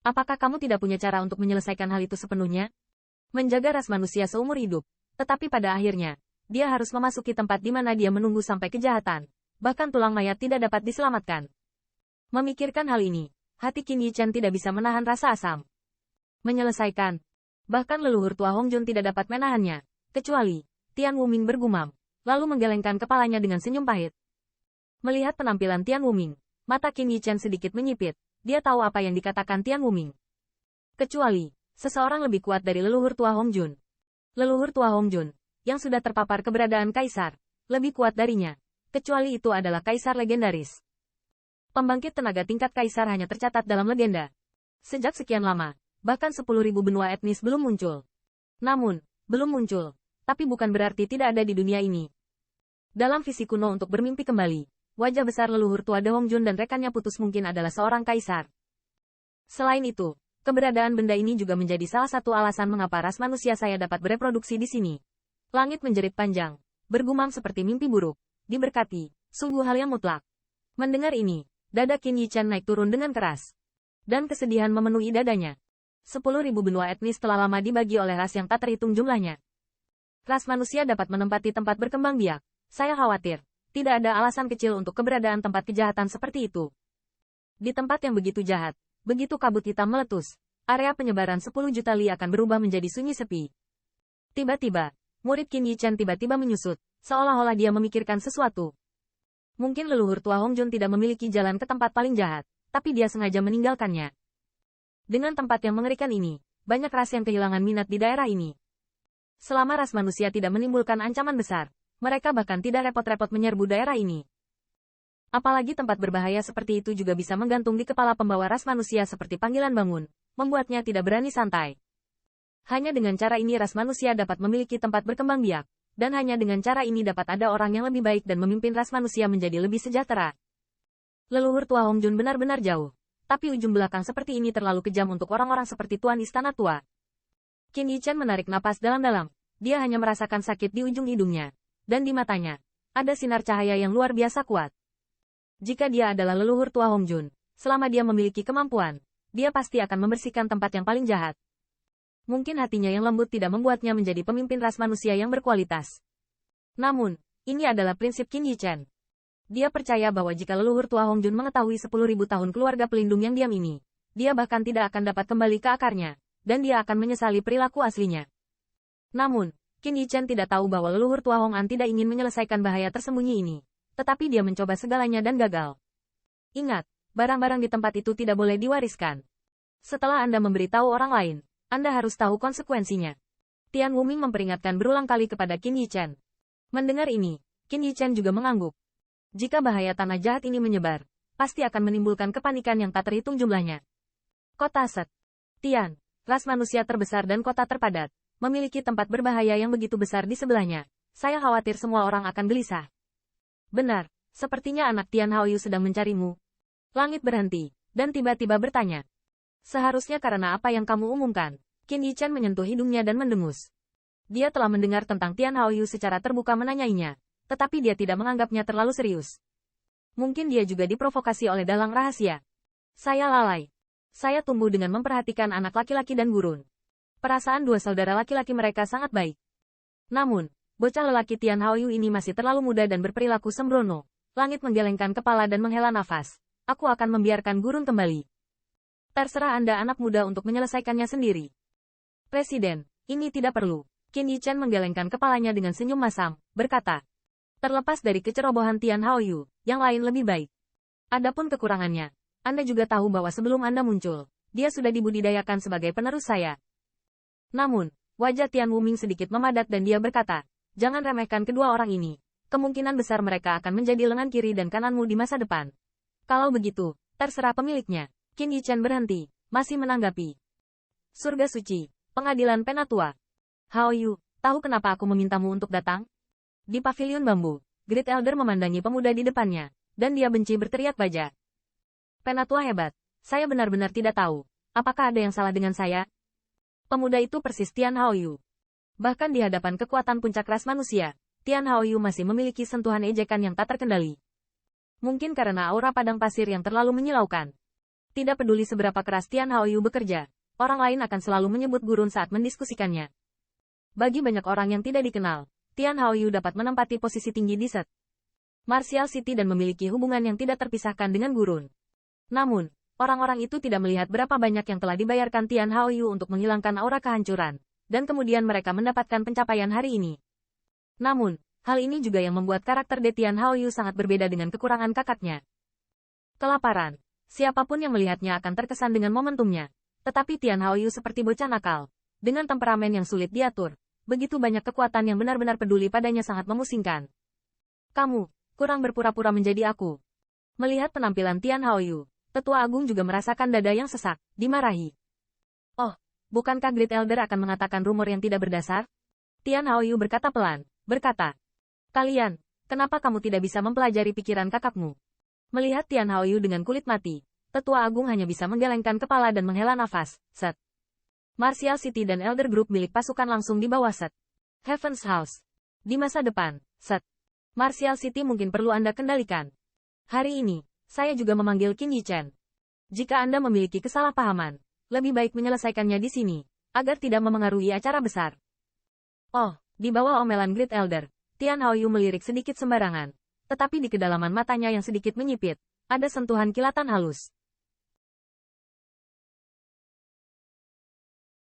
Apakah kamu tidak punya cara untuk menyelesaikan hal itu sepenuhnya? Menjaga ras manusia seumur hidup. Tetapi pada akhirnya, dia harus memasuki tempat di mana dia menunggu sampai kejahatan. Bahkan tulang mayat tidak dapat diselamatkan. Memikirkan hal ini, hati Qin Yichen tidak bisa menahan rasa asam. Menyelesaikan. Bahkan leluhur tua Hong Jun tidak dapat menahannya. Kecuali, Tian Wuming bergumam, lalu menggelengkan kepalanya dengan senyum pahit. Melihat penampilan Tian Wuming, mata Qin Yichen sedikit menyipit. Dia tahu apa yang dikatakan Tian Wuming. Kecuali, seseorang lebih kuat dari leluhur tua Hong Jun. Leluhur tua Hong Jun, yang sudah terpapar keberadaan kaisar, lebih kuat darinya. Kecuali itu adalah kaisar legendaris. Pembangkit tenaga tingkat kaisar hanya tercatat dalam legenda. Sejak sekian lama, bahkan 10.000 benua etnis belum muncul. Namun, belum muncul, tapi bukan berarti tidak ada di dunia ini. Dalam visi kuno untuk bermimpi kembali, wajah besar leluhur tua De Hong Jun dan rekannya putus mungkin adalah seorang kaisar. Selain itu, keberadaan benda ini juga menjadi salah satu alasan mengapa ras manusia saya dapat bereproduksi di sini. Langit menjerit panjang, bergumam seperti mimpi buruk, diberkati, sungguh hal yang mutlak. Mendengar ini, dada Qin Yichen naik turun dengan keras. Dan kesedihan memenuhi dadanya. 10.000 benua etnis telah lama dibagi oleh ras yang tak terhitung jumlahnya. Ras manusia dapat menempati tempat berkembang biak. Saya khawatir, tidak ada alasan kecil untuk keberadaan tempat kejahatan seperti itu. Di tempat yang begitu jahat, begitu kabut hitam meletus, area penyebaran 10 juta li akan berubah menjadi sunyi sepi. Tiba-tiba, murid Qin Yichen tiba-tiba menyusut, seolah-olah dia memikirkan sesuatu. Mungkin leluhur tua Hong Jun tidak memiliki jalan ke tempat paling jahat, tapi dia sengaja meninggalkannya. Dengan tempat yang mengerikan ini, banyak ras yang kehilangan minat di daerah ini. Selama ras manusia tidak menimbulkan ancaman besar, mereka bahkan tidak repot-repot menyerbu daerah ini. Apalagi tempat berbahaya seperti itu juga bisa menggantung di kepala pembawa ras manusia seperti panggilan bangun, membuatnya tidak berani santai. Hanya dengan cara ini ras manusia dapat memiliki tempat berkembang biak, dan hanya dengan cara ini dapat ada orang yang lebih baik dan memimpin ras manusia menjadi lebih sejahtera. Leluhur tua Hong Jun benar-benar jauh, tapi ujung belakang seperti ini terlalu kejam untuk orang-orang seperti Tuan Istana Tua. Qin Yichen menarik napas dalam-dalam, dia hanya merasakan sakit di ujung hidungnya, dan di matanya, ada sinar cahaya yang luar biasa kuat. Jika dia adalah leluhur tua Hong Jun, selama dia memiliki kemampuan, dia pasti akan membersihkan tempat yang paling jahat. Mungkin hatinya yang lembut tidak membuatnya menjadi pemimpin ras manusia yang berkualitas. Namun, ini adalah prinsip Qin Yichen. Dia percaya bahwa jika leluhur tua Hong Jun mengetahui 10.000 tahun keluarga pelindung yang diam ini, dia bahkan tidak akan dapat kembali ke akarnya, dan dia akan menyesali perilaku aslinya. Namun, Qin Yichen tidak tahu bahwa leluhur tua Hong An tidak ingin menyelesaikan bahaya tersembunyi ini, tetapi dia mencoba segalanya dan gagal. Ingat, barang-barang di tempat itu tidak boleh diwariskan. Setelah Anda memberitahu orang lain, Anda harus tahu konsekuensinya. Tian Wuming memperingatkan berulang kali kepada Qin Yichen. Mendengar ini, Qin Yichen juga mengangguk. Jika bahaya tanah jahat ini menyebar, pasti akan menimbulkan kepanikan yang tak terhitung jumlahnya. Kota Set. Tian, ras manusia terbesar dan kota terpadat, memiliki tempat berbahaya yang begitu besar di sebelahnya. Saya khawatir semua orang akan gelisah. Benar, sepertinya anak Tian Haoyu sedang mencarimu. Langit berhenti, dan tiba-tiba bertanya. Seharusnya karena apa yang kamu umumkan. Qin Yichen menyentuh hidungnya dan mendengus. Dia telah mendengar tentang Tian Haoyu secara terbuka menanyainya, tetapi dia tidak menganggapnya terlalu serius. Mungkin dia juga diprovokasi oleh dalang rahasia. Saya lalai. Saya tumbuh dengan memperhatikan anak laki-laki dan gurun. Perasaan dua saudara laki-laki mereka sangat baik. Namun, bocah lelaki Tian Haoyu ini masih terlalu muda dan berperilaku sembrono. Langit menggelengkan kepala dan menghela nafas. Aku akan membiarkan gurun kembali. Terserah Anda anak muda untuk menyelesaikannya sendiri. Presiden, ini tidak perlu. Qin Yichen menggelengkan kepalanya dengan senyum masam, berkata. Terlepas dari kecerobohan Tian Haoyu, yang lain lebih baik. Adapun kekurangannya, Anda juga tahu bahwa sebelum Anda muncul, dia sudah dibudidayakan sebagai penerus saya. Namun, wajah Tian Wuming sedikit memadat dan dia berkata, jangan remehkan kedua orang ini. Kemungkinan besar mereka akan menjadi lengan kiri dan kananmu di masa depan. Kalau begitu, terserah pemiliknya. Qin Yichen berhenti, masih menanggapi. Surga Suci, Pengadilan Penatua. Haoyu, tahu kenapa aku memintamu untuk datang? Di pavilion bambu, Great Elder memandangi pemuda di depannya, dan dia benci berteriak baja. Penatua hebat, saya benar-benar tidak tahu, apakah ada yang salah dengan saya? Pemuda itu persis Tian Haoyu. Bahkan di hadapan kekuatan puncak ras manusia, Tian Haoyu masih memiliki sentuhan ejekan yang tak terkendali. Mungkin karena aura padang pasir yang terlalu menyilaukan. Tidak peduli seberapa keras Tian Haoyu bekerja, orang lain akan selalu menyebut gurun saat mendiskusikannya. Bagi banyak orang yang tidak dikenal, Tian Haoyu dapat menempati posisi tinggi di Set Martial City dan memiliki hubungan yang tidak terpisahkan dengan gurun. Namun, orang-orang itu tidak melihat berapa banyak yang telah dibayarkan Tian Haoyu untuk menghilangkan aura kehancuran, dan kemudian mereka mendapatkan pencapaian hari ini. Namun, hal ini juga yang membuat karakter De Tian Haoyu sangat berbeda dengan kekurangan kakaknya. Kelaparan. Siapapun yang melihatnya akan terkesan dengan momentumnya. Tetapi Tian Haoyu seperti bocah nakal. Dengan temperamen yang sulit diatur, begitu banyak kekuatan yang benar-benar peduli padanya sangat memusingkan. Kamu, kurang berpura-pura menjadi aku. Melihat penampilan Tian Haoyu, Tetua Agung juga merasakan dada yang sesak, dimarahi. Oh, bukankah Great Elder akan mengatakan rumor yang tidak berdasar? Tian Haoyu berkata pelan, berkata. Kalian, kenapa kamu tidak bisa mempelajari pikiran kakakmu? Melihat Tian Haoyu dengan kulit mati, Tetua Agung hanya bisa menggelengkan kepala dan menghela nafas. Set Martial City dan Elder Group milik pasukan langsung di bawah Set Heaven's House. Di masa depan, Set Martial City mungkin perlu Anda kendalikan. Hari ini, saya juga memanggil Qin Yichen. Jika Anda memiliki kesalahpahaman, lebih baik menyelesaikannya di sini, agar tidak memengaruhi acara besar. Oh, di bawah omelan Great Elder, Tian Haoyu melirik sedikit sembarangan. Tetapi di kedalaman matanya yang sedikit menyipit, ada sentuhan kilatan halus.